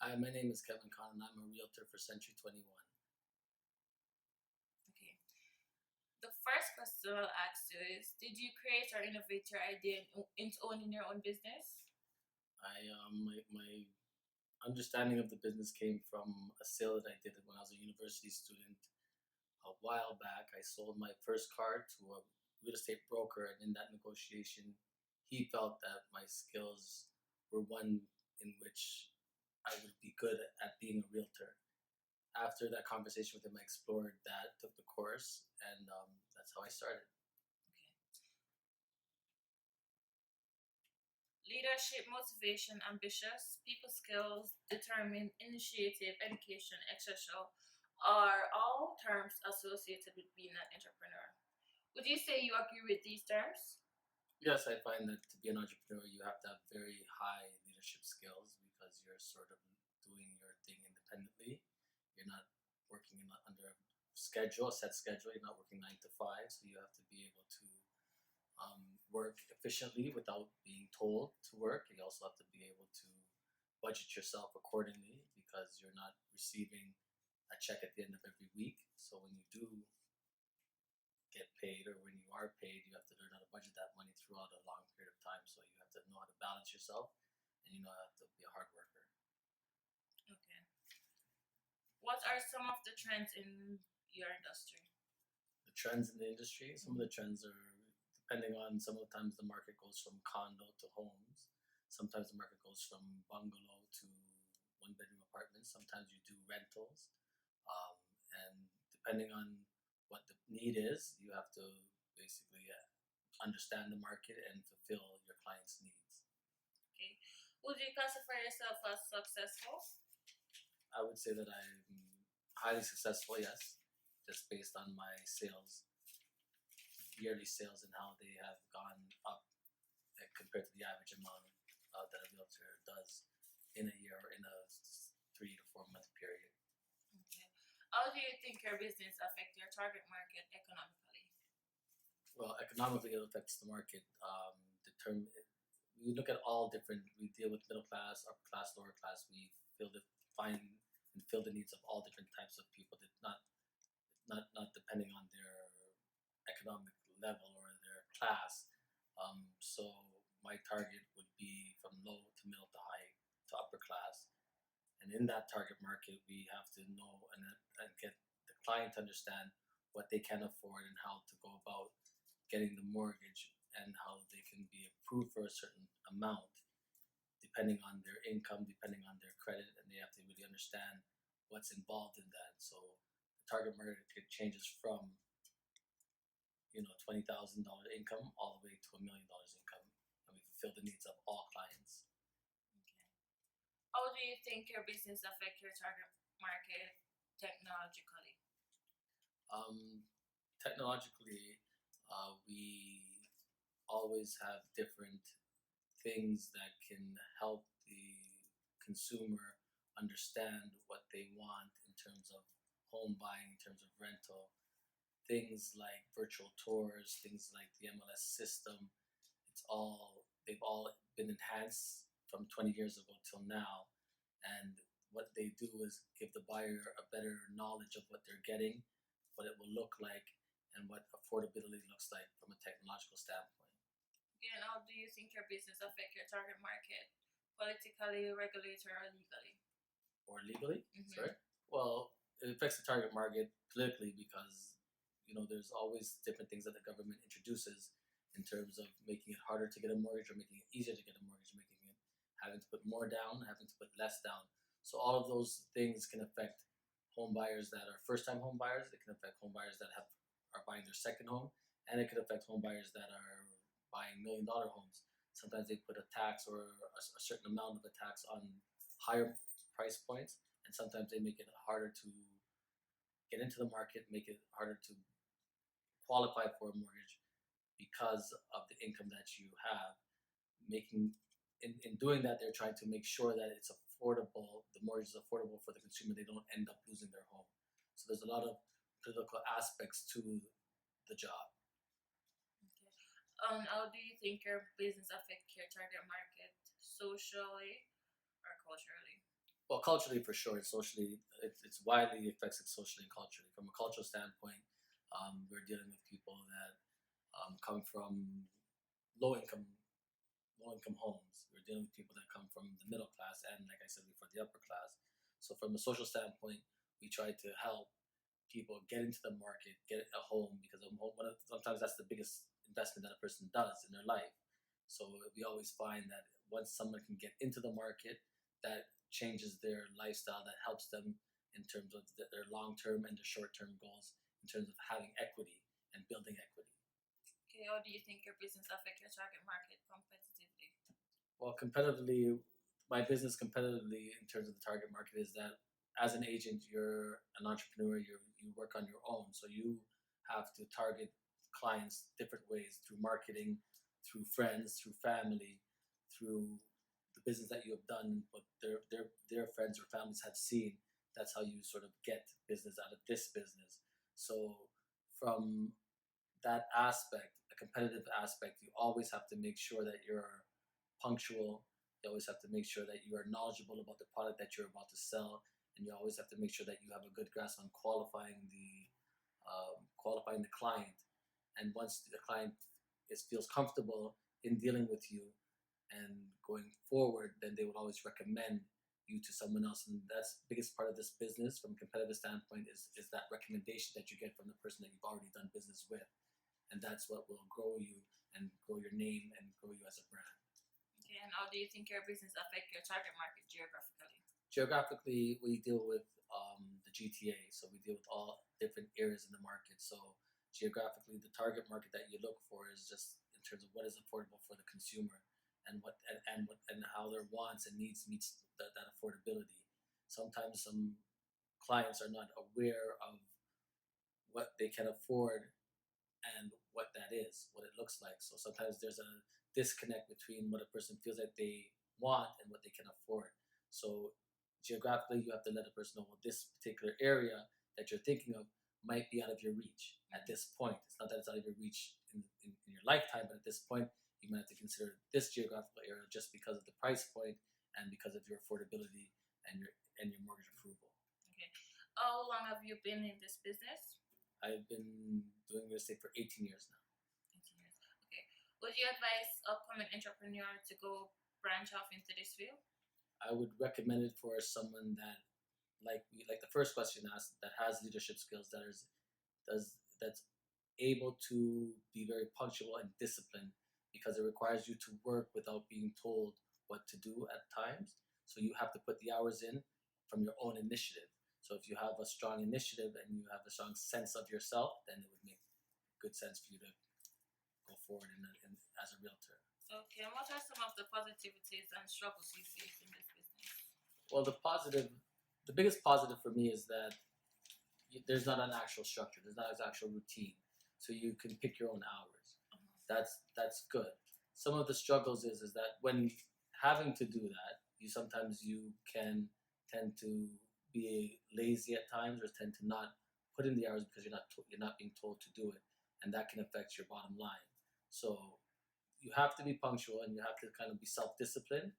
Hi, my name is Kevin Khan, and I'm a realtor for Century 21. Okay. The first question I'll ask you is, did you create or innovate your idea into owning your own business? My understanding of the business came from a sale that I did when I was a university student a while back. I sold my first car to a real estate broker, and in that negotiation, he felt that my skills were one in which I would be good at being a realtor. After that conversation with him, I explored that, took the course, and that's how I started. Okay. Leadership, motivation, ambitious, people skills, determined, initiative, education, etc. are all terms associated with being an entrepreneur. Would you say you agree with these terms? Yes, I find that to be an entrepreneur, you have to have very high leadership skills because you're sort of doing your thing independently. You're not working under a schedule, a set schedule. You're not working 9 to 5, so you have to be able to work efficiently without being told to work. You also have to be able to budget yourself accordingly because you're not receiving a check at the end of every week. So when you do get paid or when you are paid, you have to learn how to budget that money throughout a long period of time. So you have to know how to balance yourself and you know how to be a hard worker. Okay. What are some of the trends in your industry? The trends in the industry, some of the trends are depending on sometimes the market goes from condo to homes. Sometimes the market goes from bungalow to one bedroom apartments. Sometimes you do rentals. Um, and depending on what the need is, you have to basically understand the market and fulfill your client's needs. Okay. Would you classify yourself as successful? I would say that I'm highly successful, yes, just based on my sales, yearly sales, and how they have gone up compared to the average amount that a realtor does in a year or in a 3 to 4 month period. Okay. How do you think your business affect your target market economically? Well, economically, it affects the market. We look at all different. We deal with middle class, upper class, lower class. We find and fill the needs of all different types of people. That not depending on their economic level or their class. So my target would be from low to middle to high to upper class. And in that target market, we have to know and get the client to understand what they can afford and how to go about getting the mortgage and how they can be approved for a certain amount depending on their income, depending on their credit, and they have to really understand what's involved in that. So the target market changes from $20,000 income all the way to $1 million income, and we fulfill the needs of all clients. Okay. How do you think your business affect your target market technologically? Um, Technologically, we always have different things that can help the consumer understand what they want in terms of home buying, in terms of rental. Things like virtual tours, things like the MLS system, they've all been enhanced from 20 years ago till now. And what they do is give the buyer a better knowledge of what they're getting, what it will look like, and what affordability looks like from a technological standpoint. Okay, and how do you think your business affect your target market politically, regulatory, or legally? Or legally, Mm-hmm. sorry. Well, it affects the target market politically because there's always different things that the government introduces in terms of making it harder to get a mortgage or making it easier to get a mortgage, making it having to put more down, having to put less down. So all of those things can affect home buyers that are first-time home buyers. It can affect home buyers that are buying their second home, and it can affect home buyers that are buying $1 million homes. Sometimes they put a tax or a certain amount of a tax on higher price points, and sometimes they make it harder to get into the market, make it harder to qualify for a mortgage because of the income that you have. Making in doing that, they're trying to make sure that it's affordable. The mortgage is affordable for the consumer. They don't end up losing their home. So there's a lot of political aspects to the job. Okay. How do you think your business affect your target market socially or culturally? Well, culturally for sure, socially, it's widely affects it socially and culturally. From a cultural standpoint, we're dealing with people that come from low income low income homes. We're dealing with people that come from the middle class and, like I said before, the upper class. So, from a social standpoint, we try to help people get into the market, get a home, because sometimes that's the biggest investment that a person does in their life. So, we always find that once someone can get into the market, that changes their lifestyle, that helps them in terms of their long term and their short term goals, in terms of having equity and building equity. Okay, how do you think your business affect your target market competitively? Well, competitively, my business competitively in terms of the target market is that as an agent, you're an entrepreneur, you work on your own. So you have to target clients different ways through marketing, through friends, through family, through the business that you have done, what their friends or families have seen. That's how you sort of get business out of this business. So from that aspect, a competitive aspect, you always have to make sure that you're punctual. You always have to make sure that you are knowledgeable about the product that you're about to sell, and you always have to make sure that you have a good grasp on qualifying the client. And once the client feels comfortable in dealing with you and going forward, then they would always recommend you to someone else. And that's the biggest part of this business from a competitive standpoint is that recommendation that you get from the person that you've already done business with. And that's what will grow you and grow your name and grow you as a brand. Okay, and how do you think your business affect your target market geographically? Geographically, we deal with the GTA, so we deal with all different areas in the market. So geographically, the target market that you look for is just in terms of what is affordable for the consumer and what and how their wants and needs meets that affordability. Sometimes some clients are not aware of what they can afford and what that is, what it looks like. So sometimes there's a disconnect between what a person feels like they want and what they can afford. So geographically, you have to let a person know, well, this particular area that you're thinking of might be out of your reach at this point. It's not that it's out of your reach in your lifetime, but at this point, you might have to consider this geographical area just because of the price point and because of your affordability and your mortgage approval. Okay, how long have you been in this business? I've been doing real estate for 18 years now. 18 years. Okay. Would you advise upcoming entrepreneur to go branch off into this field? I would recommend it for someone that, like the first question asked, that has leadership skills, that's able to be very punctual and disciplined, because it requires you to work without being told what to do at times. So you have to put the hours in from your own initiative. So if you have a strong initiative and you have a strong sense of yourself, then it would make good sense for you to go forward as a realtor. Okay, and what are some of the positivities and struggles you face in this business? Well, the biggest positive for me is that there's not an actual structure. There's not an actual routine, so you can pick your own hours. That's good. Some of the struggles is that when having to do that, you can tend to be lazy at times, or tend to not put in the hours because you're not being told to do it, and that can affect your bottom line. So you have to be punctual and you have to kind of be self-disciplined,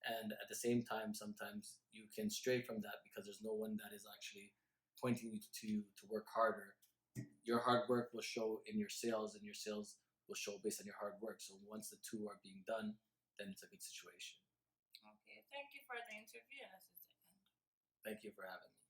and at the same time sometimes you can stray from that because there's no one that is actually pointing you to work harder. Your hard work will show in your sales, and your sales will show based on your hard work. So once the two are being done, then it's a good situation. Okay, thank you for the interview. And this is the end. Thank you for having me.